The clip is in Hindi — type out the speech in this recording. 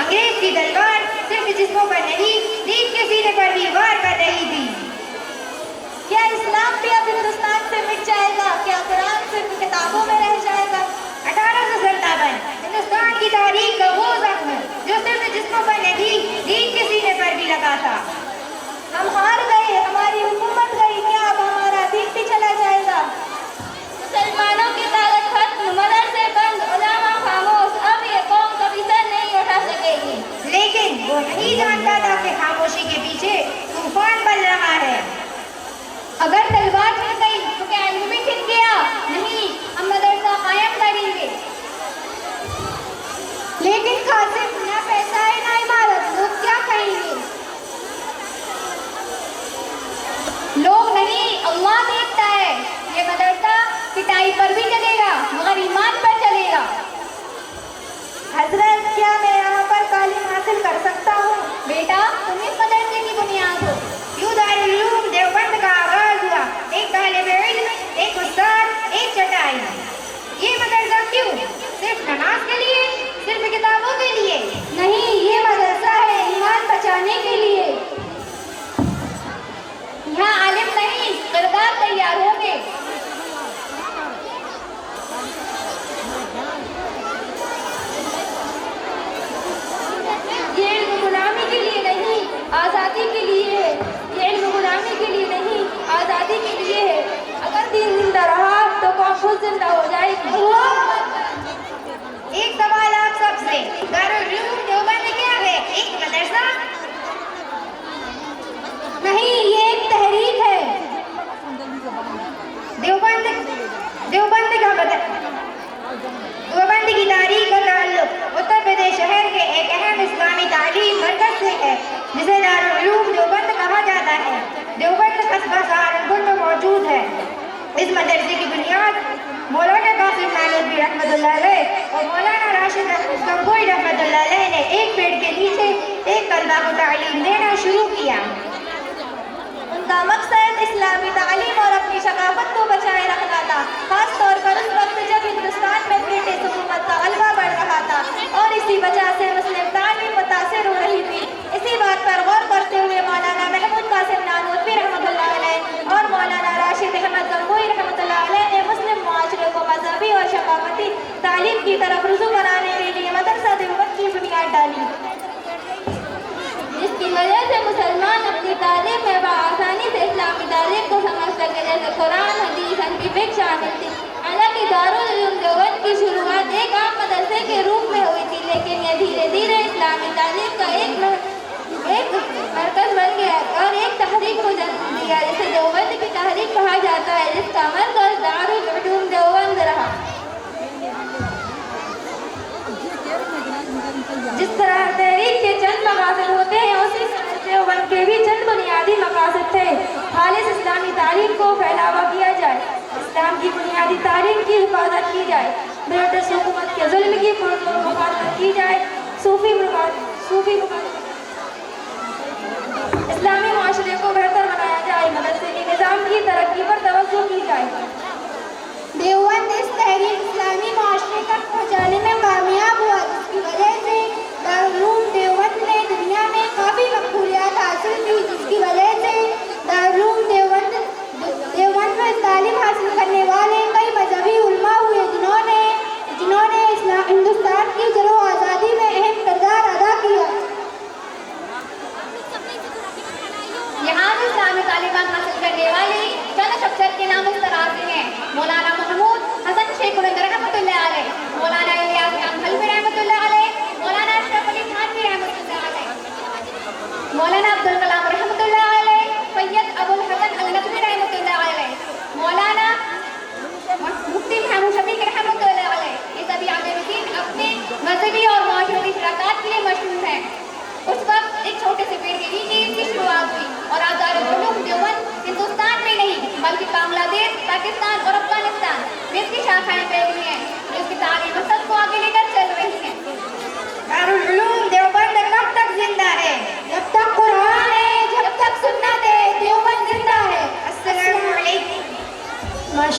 अंग्रेज की तलवार सिर्फ जिस्मों पर नहीं, दीन के सीने पर भी वार कर रही थी। क्या इस्लाम भी अब हिंदुस्तान से मिट जाएगा? क्या कुरान सिर्फ किताबों में रह जाएगा? 1857 हिंदुस्तान की तारीख का वो जख्म जो सिर्फ जिस्मों पर नहीं, दीन के सीने पर भी लगा था। हम हार गए, हमारी हुकूमत गई, क्या अब हमारा दीन भी चला जाएगा? मुसलमानों की ताकत खत्म, मदरसे बंद, उलमा खामोश, अब ये कौम कभी सर नहीं उठा सकेगी। लेकिन वो नहीं जानता था कि खामोशी के पीछे तूफान बन रहा है। अगर तलवार छिन गई तो क्या इल्म भी छिन गया? नहीं, हम मदरसा कायम करेंगे। लेकिन कासिम, ना पैसा है ना इमारत, लोग क्या कहेंगे? लोग नहीं, अल्लाह देखता है। ये मदरसा पिटाई पर भी चलेगा मगर ईमान पर चलेगा। हजरत, क्या मैं यहाँ पर तालीम हासिल कर सकता हूँ? बेटा, तुम इस मदरसे की बुनियाद हो। यूं दारुल उलूम देवबंद का आगाज हुआ। एक तालिब इल्म, एक उस्ताद, एक चटाई। ये मदरसा क्यों? सिर्फ नमाज के लिए? सिर्फ किताबों के लिए? नहीं, ये मदरसा है ईमान बचाने के लिए। यहाँ आलिम नहीं, किरदार तैयार होंगे। ये इल्म गुलामी के लिए नहीं, आज़ादी के लिए है। ये इल्म गुलामी के लिए नहीं, आज़ादी के लिए है। अगर दीन जिंदा रहा तो कौम खुद जिंदा हो जाएगी। एक सवाल आप सबसे, दारुल उलूम देवबंद क्या है? एक मदरसा? नहीं, ये एक तहरीक है। देवबंद की तारीख का ताल्लुक उत्तर प्रदेश शहर के एक अहम इस्लामी तालीम मरकज से है जिसे दारुल उलूम देवबंद कहा जाता है। देवबंद कस्बा सहारनपुर में मौजूद है। इस मदरसे की बुनियाद मौलाना कासिम नानवी रहमतुल्लाह अलैह और मौलाना राशिद गंगोई रहमतुल्लाह अलैह ने एक पेड़ के नीचे एक तलबा को तालीम देना शुरू किया। उनका मकसद इस्लामी तालीम और अपनी सकाफत को बचाए रखना था, खास तौर पर उस वक्त जब हिंदुस्तान में ब्रिटिश हुकूमत का गलबा बढ़ रहा था और इसी वजह से मुस्लिम तालीम मुतासिर हो रही थी। इसी बात पर गौर करते हुए मौलाना महमूद कासिम नानवी रहमतुल्लाह अलैह और मौलाना राशिद अहमद गंगोई रहमतुल्लाह अलैह ने मुस्लिम मुआशरे को मजहबी और सकाफती तालीम की तरफ रुजू बनाने के लिए मदरसा देवबंद की बुनियाद डाली, जिसकी वजह से मुसलमान अपनी तालीम में आसानी से इस्लामी तालीम को समझ सके, जैसे कुरान, हदीस, हकीकत शामिल थी। हालांकि दारुल उलूम देवबंद की शुरुआत एक आम मदरसे के रूप में हुई थी, लेकिन यह धीरे धीरे इस्लामी तालीम का एक मरकज बन गया और एक तहरीक को जन्म दिया, जिसे देवबंद की तहरीक कहा जाता है, जिसका मरकज दारुल उलूम देवबंद रहा। जिस तरह तहरीक के चंद मकासद होते हैं, उसी तरह देवबंद के भी चंद बुनियादी मकासद थे। खालिस इस्लामी तालीम को फैलावा किया जाए, इस्लाम की बुनियादी तालीम की हिफाजत की जाए, ब्रिटिश हुकूमत के जुल्म की मुखालफत की जाए, सूफी इस्लामी माशरे को बेहतर बनाया जाए, मदरसे के निज़ाम की तरक्की पर तवज्जो की जाए। देवबंद इस तहरीक इस्लामी माशरे तक पहुँचाने में कामयाब हुआ, जिसकी वजह से दारुल उलूम देवबंद ने दुनिया में काफ़ी मकबूलियत हासिल की, जिसकी वजह से दारुल उलूम देवबंद में तालीम हासिल करने वाले कई मजहबी उलमा हुए जिन्होंने हिंदुस्तान की जरो आज़ादी में अहम किरदार अदा किया। यहाँ इस्लामी तालीमात हासिल करने वाले चंद शख्सियत के नाम इस तरह से हैं: मौलाना महमूद हसन शेख रहमतुल्लाह अलैह, मौलाना इलियास कामहलवी रहमतुल्लाह अलैह, मौलाना अशरफ अली थानवी रहमतुल्लाह अलैह, मौलाना अब्दुल कलाम रहमतुल्लाह अलैह, सैयद अबुल हसन अल नकवी रहमतुल्लाह अलैह, मौलाना मुफ्ती महमूद शफीक रहमतुल्लाह अलैह। ये सभी आलिमीन अपने मजहबी और माशरती शराकत के लिए मशहूर हैं। उस वक्त एक छोटे से पेड़ के नीचे इसकी शुरुआत हुई और आज दारुल उलूम देवबंद हिंदुस्तान में नहीं बल्कि बांग्लादेश, पाकिस्तान और अफगानिस्तान में इसकी शाखाएं फैली हैं, जो इसकी तालीम सबको आगे ले